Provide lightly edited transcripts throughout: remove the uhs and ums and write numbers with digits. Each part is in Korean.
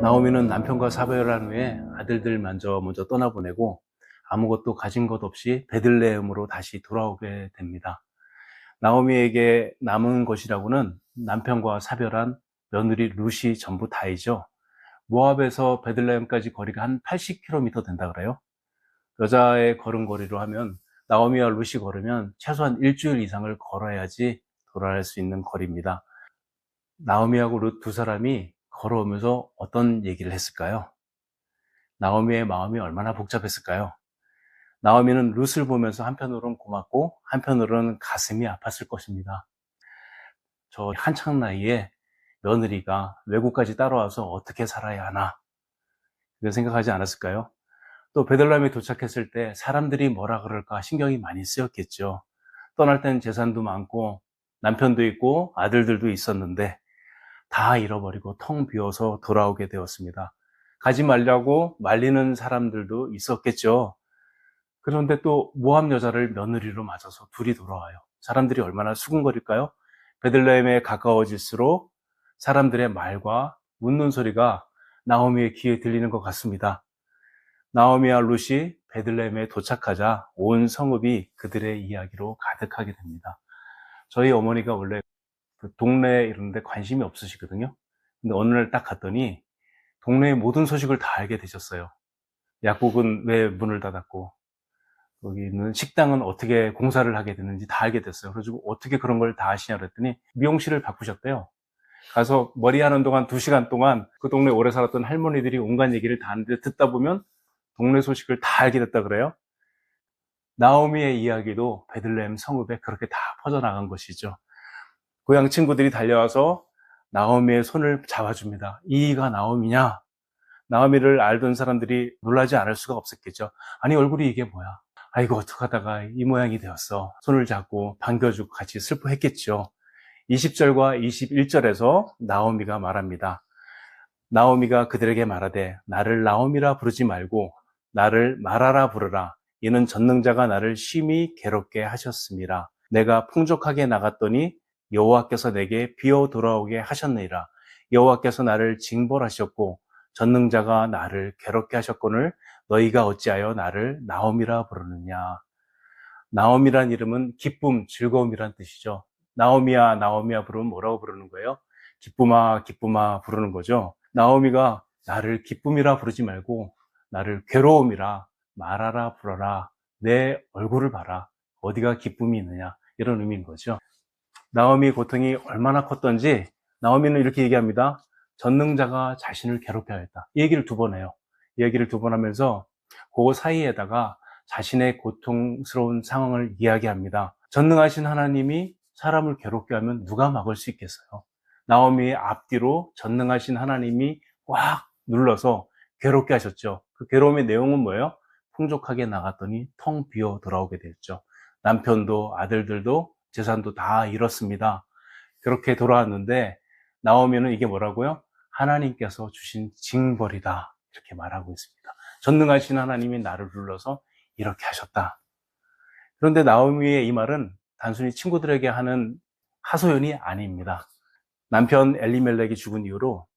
나오미는 남편과 사별한 후에 아들들 먼저 떠나보내고 아무것도 가진 것 없이 베들레헴으로 다시 돌아오게 됩니다. 나오미에게 남은 것이라고는 남편과 사별한 며느리 룻이 전부 다이죠. 모압에서 베들레헴까지 거리가 한 80km 된다 그래요. 여자의 걸음걸이로 하면 나오미와 룻이 걸으면 최소한 일주일 이상을 걸어야지 돌아갈 수 있는 거리입니다. 나오미하고 룻 두 사람이 걸어오면서 어떤 얘기를 했을까요? 나오미의 마음이 얼마나 복잡했을까요? 나오미는 룻을 보면서 한편으로는 고맙고 한편으로는 가슴이 아팠을 것입니다. 저 한창 나이에 며느리가 외국까지 따라와서 어떻게 살아야 하나, 이런 생각하지 않았을까요? 또 베들레헴에 도착했을 때 사람들이 뭐라 그럴까 신경이 많이 쓰였겠죠. 떠날 땐 재산도 많고 남편도 있고 아들들도 있었는데 다 잃어버리고 텅 비어서 돌아오게 되었습니다. 가지 말라고 말리는 사람들도 있었겠죠. 그런데 또 모함 여자를 며느리로 맞아서 둘이 돌아와요. 사람들이 얼마나 수군거릴까요? 베들레헴에 가까워질수록 사람들의 말과 웃는 소리가 나오미의 귀에 들리는 것 같습니다. 나오미와 룻이 베들레헴에 도착하자 온 성읍이 그들의 이야기로 가득하게 됩니다. 저희 어머니가 원래 그 동네 이런 데 관심이 없으시거든요. 근데 어느 날 딱 갔더니 동네의 모든 소식을 다 알게 되셨어요. 약국은 왜 문을 닫았고 거기 있는 식당은 어떻게 공사를 하게 됐는지 다 알게 됐어요. 그래가지고 어떻게 그런 걸 다 아시냐 그랬더니 미용실을 바꾸셨대요. 가서 머리하는 동안 2시간 동안 그 동네 오래 살았던 할머니들이 온갖 얘기를 다 하는데 듣다 보면 동네 소식을 다 알게 됐다 그래요. 나오미의 이야기도 베들레헴 성읍에 그렇게 다 퍼져나간 것이죠. 고향 친구들이 달려와서 나오미의 손을 잡아줍니다. 이가 나오미냐? 나오미를 알던 사람들이 놀라지 않을 수가 없었겠죠. 아니 얼굴이 이게 뭐야? 아이고 어떡하다가 이 모양이 되었어. 손을 잡고 반겨주고 같이 슬퍼했겠죠. 20절과 21절에서 나오미가 말합니다. 나오미가 그들에게 말하되 나를 나오미라 부르지 말고 나를 마라라 부르라. 이는 전능자가 나를 심히 괴롭게 하셨습니다. 내가 풍족하게 나갔더니 여호와께서 내게 비어 돌아오게 하셨느니라. 여호와께서 나를 징벌하셨고 전능자가 나를 괴롭게 하셨거늘 너희가 어찌하여 나를 나오미라 부르느냐. 나오미란 이름은 기쁨, 즐거움이란 뜻이죠. 나오미야, 나오미야 부르면 뭐라고 부르는 거예요? 기쁨아, 기쁨아 부르는 거죠. 나오미가 나를 기쁨이라 부르지 말고 나를 괴로움이라 말하라 불어라. 내 얼굴을 봐라. 어디가 기쁨이 있느냐. 이런 의미인 거죠. 나오미의 고통이 얼마나 컸던지 나오미는 이렇게 얘기합니다. 전능자가 자신을 괴롭게 하였다. 이 얘기를 2번 해요. 이 얘기를 2번 하면서 그 사이에다가 자신의 고통스러운 상황을 이야기합니다. 전능하신 하나님이 사람을 괴롭게 하면 누가 막을 수 있겠어요? 나오미의 앞뒤로 전능하신 하나님이 꽉 눌러서 괴롭게 하셨죠. 그 괴로움의 내용은 뭐예요? 풍족하게 나갔더니 텅 비어 돌아오게 됐죠. 남편도 아들들도 재산도 다 잃었습니다. 그렇게 돌아왔는데 나오미는 이게 뭐라고요? 하나님께서 주신 징벌이다. 이렇게 말하고 있습니다. 전능하신 하나님이 나를 불러서 이렇게 하셨다. 그런데 나오미의 이 말은 단순히 친구들에게 하는 하소연이 아닙니다. 남편 엘리멜렉이 죽은 이후로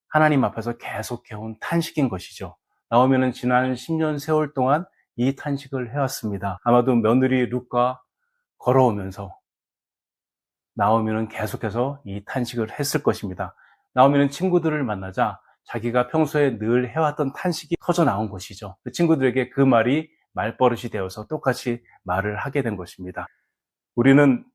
하나님 앞에서 계속 해온 탄식인 것이죠. 나오미는 지난 10년 세월 동안 이 탄식을 해왔습니다. 아마도 며느리 룻과 걸어오면서 나오미는 계속해서 이 탄식을 했을 것입니다. 나오미는 친구들을 만나자 자기가 평소에 늘 해왔던 탄식이 터져 나온 것이죠. 그 친구들에게 그 말이 말버릇이 되어서 똑같이 말을 하게 된 것입니다. 우리는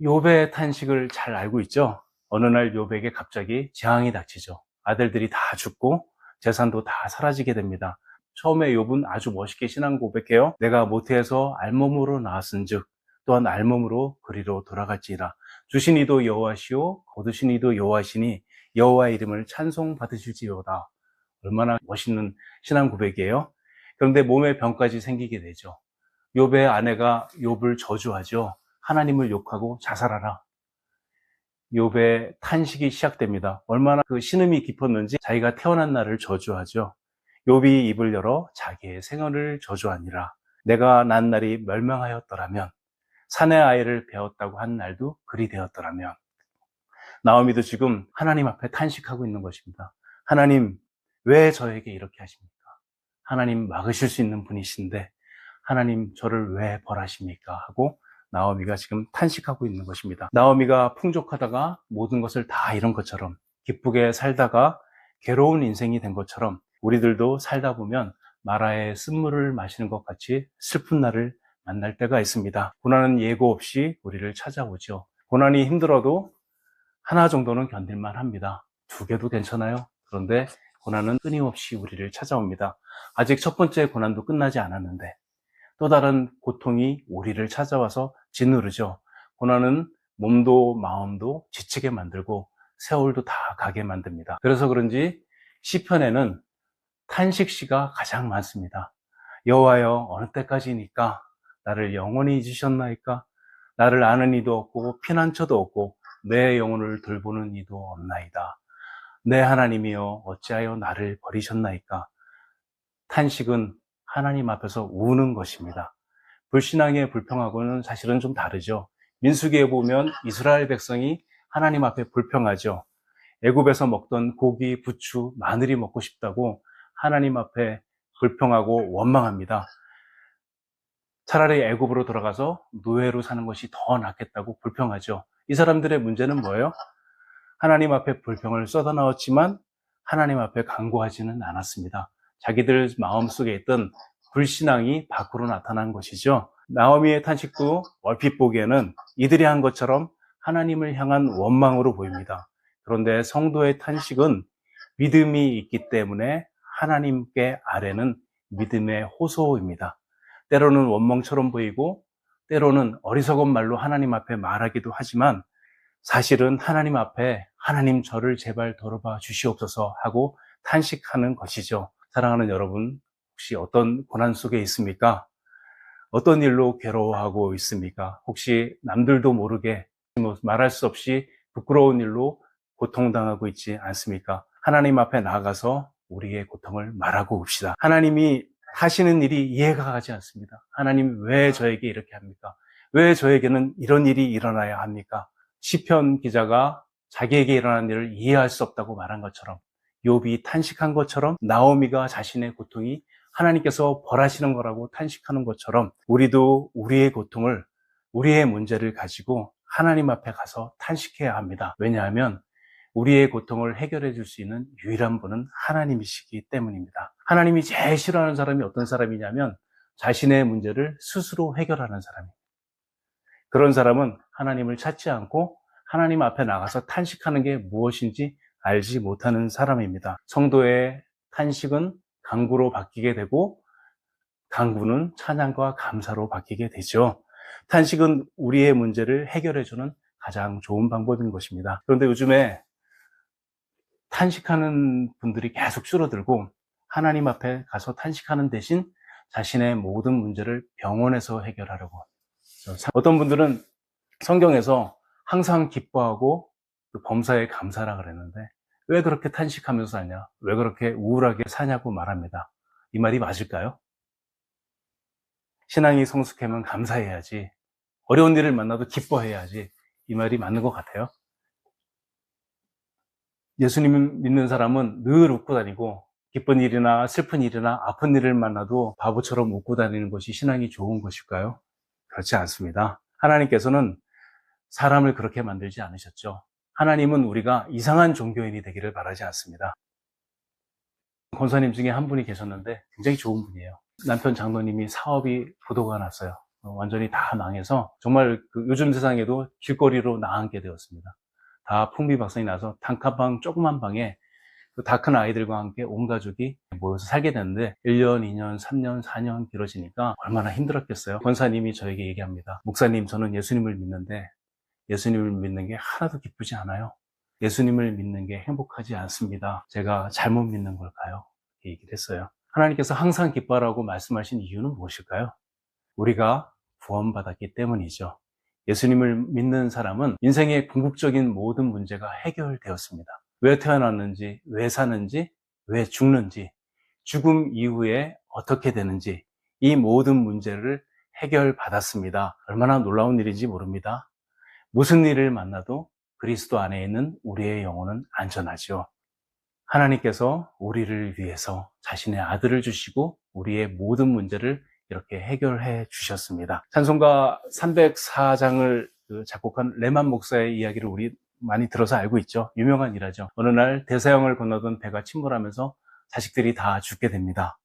욥의 탄식을 잘 알고 있죠. 어느 날 욥에게 갑자기 재앙이 닥치죠. 아들들이 다 죽고 재산도 다 사라지게 됩니다. 처음에 욥은 아주 멋있게 신앙 고백해요. 내가 모태에서 알몸으로 나왔은즉 또한 알몸으로 그리로 돌아갈지라. 주신 이도 여호와시오 거두신 이도 여호와시니 여호와의 이름을 찬송 받으실지어다. 얼마나 멋있는 신앙 고백이에요. 그런데 몸에 병까지 생기게 되죠. 욥의 아내가 욥을 저주하죠. 하나님을 욕하고 자살하라. 욥의 탄식이 시작됩니다. 얼마나 그 신음이 깊었는지 자기가 태어난 날을 저주하죠. 욥이 입을 열어 자기의 생활을 저주하니라. 내가 난 날이 멸망하였더라면 사내 아이를 배웠다고 한 날도 그리 되었더라면. 나오미도 지금 하나님 앞에 탄식하고 있는 것입니다. 하나님, 왜 저에게 이렇게 하십니까? 하나님 막으실 수 있는 분이신데 하나님 저를 왜 벌하십니까? 하고 나오미가 지금 탄식하고 있는 것입니다. 나오미가 풍족하다가 모든 것을 다 잃은 것처럼, 기쁘게 살다가 괴로운 인생이 된 것처럼 우리들도 살다 보면 마라의 쓴물을 마시는 것 같이 슬픈 날을 만날 때가 있습니다. 고난은 예고 없이 우리를 찾아오죠. 고난이 힘들어도 하나 정도는 견딜만 합니다. 두 개도 괜찮아요. 그런데 고난은 끊임없이 우리를 찾아옵니다. 아직 첫 번째 고난도 끝나지 않았는데 또 다른 고통이 우리를 찾아와서 짓누르죠. 고난은 몸도 마음도 지치게 만들고 세월도 다 가게 만듭니다. 그래서 그런지 시편에는 탄식시가 가장 많습니다. 여호와여, 어느 때까지니까 나를 영원히 잊으셨나이까? 나를 아는 이도 없고 피난처도 없고 내 영혼을 돌보는 이도 없나이다. 내 하나님이여, 어찌하여 나를 버리셨나이까? 탄식은 하나님 앞에서 우는 것입니다. 불신앙의 불평하고는 사실은 좀 다르죠. 민수기에 보면 이스라엘 백성이 하나님 앞에 불평하죠. 애굽에서 먹던 고기, 부추, 마늘이 먹고 싶다고 하나님 앞에 불평하고 원망합니다. 차라리 애굽으로 돌아가서 노예로 사는 것이 더 낫겠다고 불평하죠. 이 사람들의 문제는 뭐예요? 하나님 앞에 불평을 쏟아넣었지만 하나님 앞에 간구하지는 않았습니다. 자기들 마음속에 있던 불신앙이 밖으로 나타난 것이죠. 나오미의 탄식도 얼핏 보기에는 이들이 한 것처럼 하나님을 향한 원망으로 보입니다. 그런데 성도의 탄식은 믿음이 있기 때문에 하나님께 아뢰는 믿음의 호소입니다. 때로는 원망처럼 보이고 때로는 어리석은 말로 하나님 앞에 말하기도 하지만 사실은 하나님 앞에 하나님 저를 제발 돌아봐 주시옵소서 하고 탄식하는 것이죠. 사랑하는 여러분, 혹시 어떤 고난 속에 있습니까? 어떤 일로 괴로워하고 있습니까? 혹시 남들도 모르게 말할 수 없이 부끄러운 일로 고통당하고 있지 않습니까? 하나님 앞에 나아가서 우리의 고통을 말하고 봅시다. 하나님이 하시는 일이 이해가 가지 않습니다. 하나님 왜 저에게 이렇게 합니까? 왜 저에게는 이런 일이 일어나야 합니까? 시편 기자가 자기에게 일어난 일을 이해할 수 없다고 말한 것처럼, 욥이 탄식한 것처럼, 나오미가 자신의 고통이 하나님께서 벌하시는 거라고 탄식하는 것처럼 우리도 우리의 고통을, 우리의 문제를 가지고 하나님 앞에 가서 탄식해야 합니다. 왜냐하면 우리의 고통을 해결해 줄 수 있는 유일한 분은 하나님이시기 때문입니다. 하나님이 제일 싫어하는 사람이 어떤 사람이냐면 자신의 문제를 스스로 해결하는 사람입니다. 그런 사람은 하나님을 찾지 않고 하나님 앞에 나가서 탄식하는 게 무엇인지 알지 못하는 사람입니다. 성도의 탄식은 간구로 바뀌게 되고 간구는 찬양과 감사로 바뀌게 되죠. 탄식은 우리의 문제를 해결해주는 가장 좋은 방법인 것입니다. 그런데 요즘에 탄식하는 분들이 계속 줄어들고 하나님 앞에 가서 탄식하는 대신 자신의 모든 문제를 병원에서 해결하려고. 어떤 분들은 성경에서 항상 기뻐하고 범사에 감사라 그랬는데 왜 그렇게 탄식하면서 사냐? 왜 그렇게 우울하게 사냐고 말합니다. 이 말이 맞을까요? 신앙이 성숙하면 감사해야지. 어려운 일을 만나도 기뻐해야지. 이 말이 맞는 것 같아요. 예수님 믿는 사람은 늘 웃고 다니고 기쁜 일이나 슬픈 일이나 아픈 일을 만나도 바보처럼 웃고 다니는 것이 신앙이 좋은 것일까요? 그렇지 않습니다. 하나님께서는 사람을 그렇게 만들지 않으셨죠. 하나님은 우리가 이상한 종교인이 되기를 바라지 않습니다. 권사님 중에 한 분이 계셨는데 굉장히 좋은 분이에요. 남편 장로님이 사업이 부도가 났어요. 완전히 다 망해서 정말 요즘 세상에도 길거리로 나앉게 되었습니다. 다 풍비박산이 나서 단칸방 조그만 방에 다 큰 아이들과 함께 온 가족이 모여서 살게 됐는데 1년, 2년, 3년, 4년 길어지니까 얼마나 힘들었겠어요. 권사님이 저에게 얘기합니다. 목사님, 저는 예수님을 믿는데 예수님을 믿는 게 하나도 기쁘지 않아요. 예수님을 믿는 게 행복하지 않습니다. 제가 잘못 믿는 걸까요? 이렇게 얘기를 했어요. 하나님께서 항상 기뻐하라고 말씀하신 이유는 무엇일까요? 우리가 구원받았기 때문이죠. 예수님을 믿는 사람은 인생의 궁극적인 모든 문제가 해결되었습니다. 왜 태어났는지, 왜 사는지, 왜 죽는지, 죽음 이후에 어떻게 되는지 이 모든 문제를 해결받았습니다. 얼마나 놀라운 일인지 모릅니다. 무슨 일을 만나도 그리스도 안에 있는 우리의 영혼은 안전하죠. 하나님께서 우리를 위해서 자신의 아들을 주시고 우리의 모든 문제를 이렇게 해결해 주셨습니다. 찬송가 304장을 작곡한 레만 목사의 이야기를 우리 많이 들어서 알고 있죠. 유명한 일화죠. 어느 날 대서양을 건너던 배가 침몰하면서 자식들이 다 죽게 됩니다.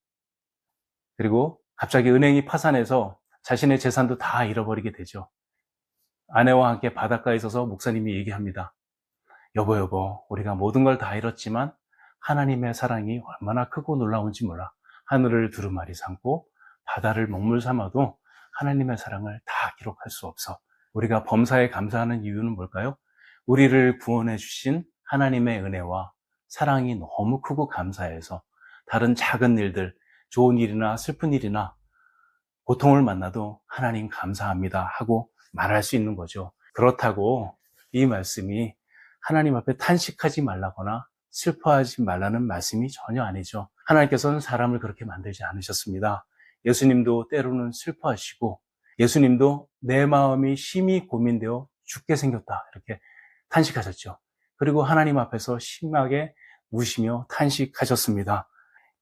그리고 갑자기 은행이 파산해서 자신의 재산도 다 잃어버리게 되죠. 아내와 함께 바닷가에 있어서 목사님이 얘기합니다. 여보, 우리가 모든 걸 다 잃었지만 하나님의 사랑이 얼마나 크고 놀라운지 몰라. 하늘을 두루마리 삼고 바다를 먹물 삼아도 하나님의 사랑을 다 기록할 수 없어. 우리가 범사에 감사하는 이유는 뭘까요? 우리를 구원해 주신 하나님의 은혜와 사랑이 너무 크고 감사해서 다른 작은 일들, 좋은 일이나 슬픈 일이나 고통을 만나도 하나님 감사합니다 하고 말할 수 있는 거죠. 그렇다고 이 말씀이 하나님 앞에 탄식하지 말라거나 슬퍼하지 말라는 말씀이 전혀 아니죠. 하나님께서는 사람을 그렇게 만들지 않으셨습니다. 예수님도 때로는 슬퍼하시고 예수님도 내 마음이 심히 고민되어 죽게 생겼다 이렇게 탄식하셨죠. 그리고 하나님 앞에서 심하게 우시며 탄식하셨습니다.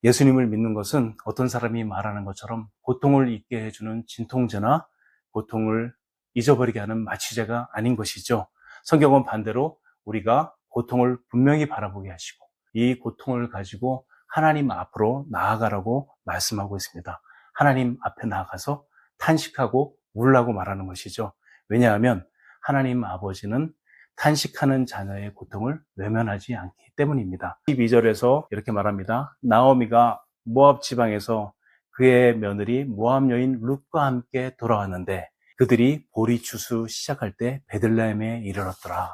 예수님을 믿는 것은 어떤 사람이 말하는 것처럼 고통을 잊게 해주는 진통제나 고통을 잊어버리게 하는 마취제가 아닌 것이죠. 성경은 반대로 우리가 고통을 분명히 바라보게 하시고 이 고통을 가지고 하나님 앞으로 나아가라고 말씀하고 있습니다. 하나님 앞에 나아가서 탄식하고 울라고 말하는 것이죠. 왜냐하면 하나님 아버지는 탄식하는 자녀의 고통을 외면하지 않기 때문입니다. 12절에서 이렇게 말합니다. 나오미가 모압 지방에서 그의 며느리 모압 여인 룻과 함께 돌아왔는데 그들이 보리 추수 시작할 때 베들레헴에 이르렀더라.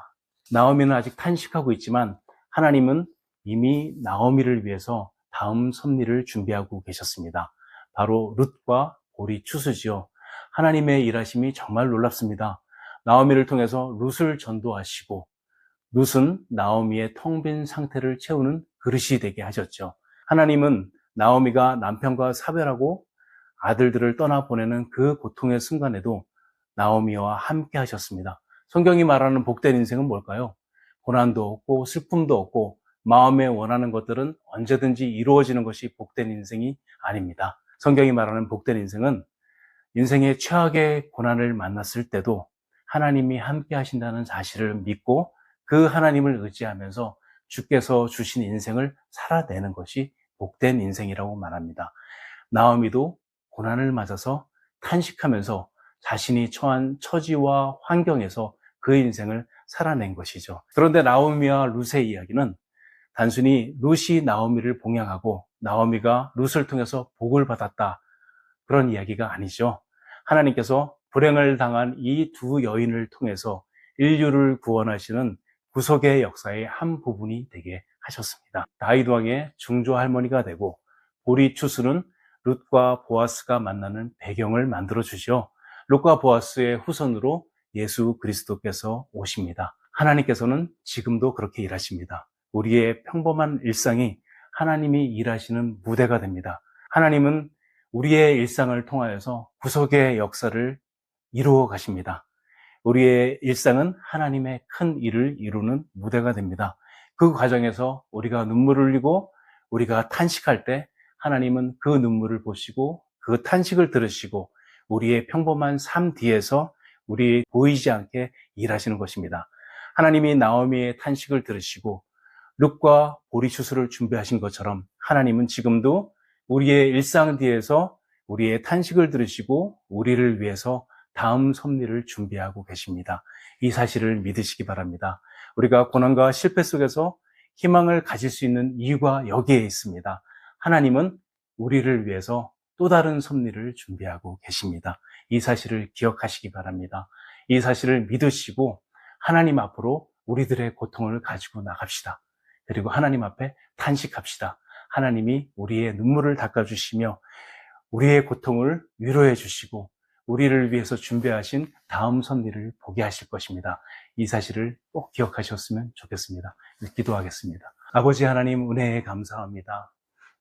나오미는 아직 탄식하고 있지만 하나님은 이미 나오미를 위해서 다음 섭리를 준비하고 계셨습니다. 바로 룻과 보리 추수지요. 하나님의 일하심이 정말 놀랍습니다. 나오미를 통해서 룻을 전도하시고 룻은 나오미의 텅 빈 상태를 채우는 그릇이 되게 하셨죠. 하나님은 나오미가 남편과 사별하고 아들들을 떠나보내는 그 고통의 순간에도 나오미와 함께 하셨습니다. 성경이 말하는 복된 인생은 뭘까요? 고난도 없고 슬픔도 없고 마음에 원하는 것들은 언제든지 이루어지는 것이 복된 인생이 아닙니다. 성경이 말하는 복된 인생은 인생의 최악의 고난을 만났을 때도 하나님이 함께 하신다는 사실을 믿고 그 하나님을 의지하면서 주께서 주신 인생을 살아내는 것이 복된 인생이라고 말합니다. 나오미도 고난을 맞아서 탄식하면서 자신이 처한 처지와 환경에서 그 인생을 살아낸 것이죠. 그런데 나오미와 룻의 이야기는 단순히 룻이 나오미를 봉양하고 나오미가 룻을 통해서 복을 받았다 그런 이야기가 아니죠. 하나님께서 불행을 당한 이 두 여인을 통해서 인류를 구원하시는 구속의 역사의 한 부분이 되게 하셨습니다. 다윗 왕의 중조 할머니가 되고 보리 추수는 룻과 보아스가 만나는 배경을 만들어 주죠. 룻과 보아스의 후손으로 예수 그리스도께서 오십니다. 하나님께서는 지금도 그렇게 일하십니다. 우리의 평범한 일상이 하나님이 일하시는 무대가 됩니다. 하나님은 우리의 일상을 통하여서 구속의 역사를 이루어 가십니다. 우리의 일상은 하나님의 큰 일을 이루는 무대가 됩니다. 그 과정에서 우리가 눈물을 흘리고 우리가 탄식할 때 하나님은 그 눈물을 보시고 그 탄식을 들으시고 우리의 평범한 삶 뒤에서 우리 보이지 않게 일하시는 것입니다. 하나님이 나오미의 탄식을 들으시고 룻과 보리 추수를 준비하신 것처럼 하나님은 지금도 우리의 일상 뒤에서 우리의 탄식을 들으시고 우리를 위해서 다음 섭리를 준비하고 계십니다. 이 사실을 믿으시기 바랍니다. 우리가 고난과 실패 속에서 희망을 가질 수 있는 이유가 여기에 있습니다. 하나님은 우리를 위해서 또 다른 섭리를 준비하고 계십니다. 이 사실을 기억하시기 바랍니다. 이 사실을 믿으시고 하나님 앞으로 우리들의 고통을 가지고 나갑시다. 그리고 하나님 앞에 탄식합시다. 하나님이 우리의 눈물을 닦아주시며 우리의 고통을 위로해 주시고 우리를 위해서 준비하신 다음 섭리를 보게 하실 것입니다. 이 사실을 꼭 기억하셨으면 좋겠습니다. 기도하겠습니다. 아버지 하나님 은혜에 감사합니다.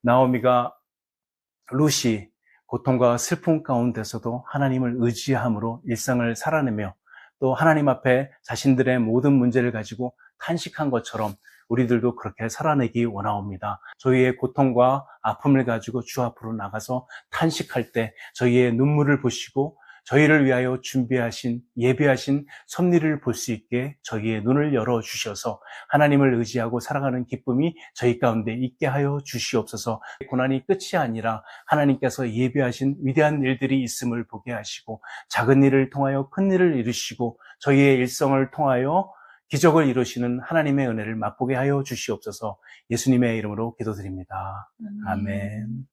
나오미가 룻이 고통과 슬픔 가운데서도 하나님을 의지함으로 일상을 살아내며 또 하나님 앞에 자신들의 모든 문제를 가지고 탄식한 것처럼 우리들도 그렇게 살아내기 원하옵니다. 저희의 고통과 아픔을 가지고 주 앞으로 나가서 탄식할 때 저희의 눈물을 보시고 저희를 위하여 준비하신 예비하신 섭리를 볼 수 있게 저희의 눈을 열어주셔서 하나님을 의지하고 살아가는 기쁨이 저희 가운데 있게 하여 주시옵소서. 고난이 끝이 아니라 하나님께서 예비하신 위대한 일들이 있음을 보게 하시고 작은 일을 통하여 큰 일을 이루시고 저희의 일성을 통하여 기적을 이루시는 하나님의 은혜를 맛보게 하여 주시옵소서. 예수님의 이름으로 기도드립니다. 아멘.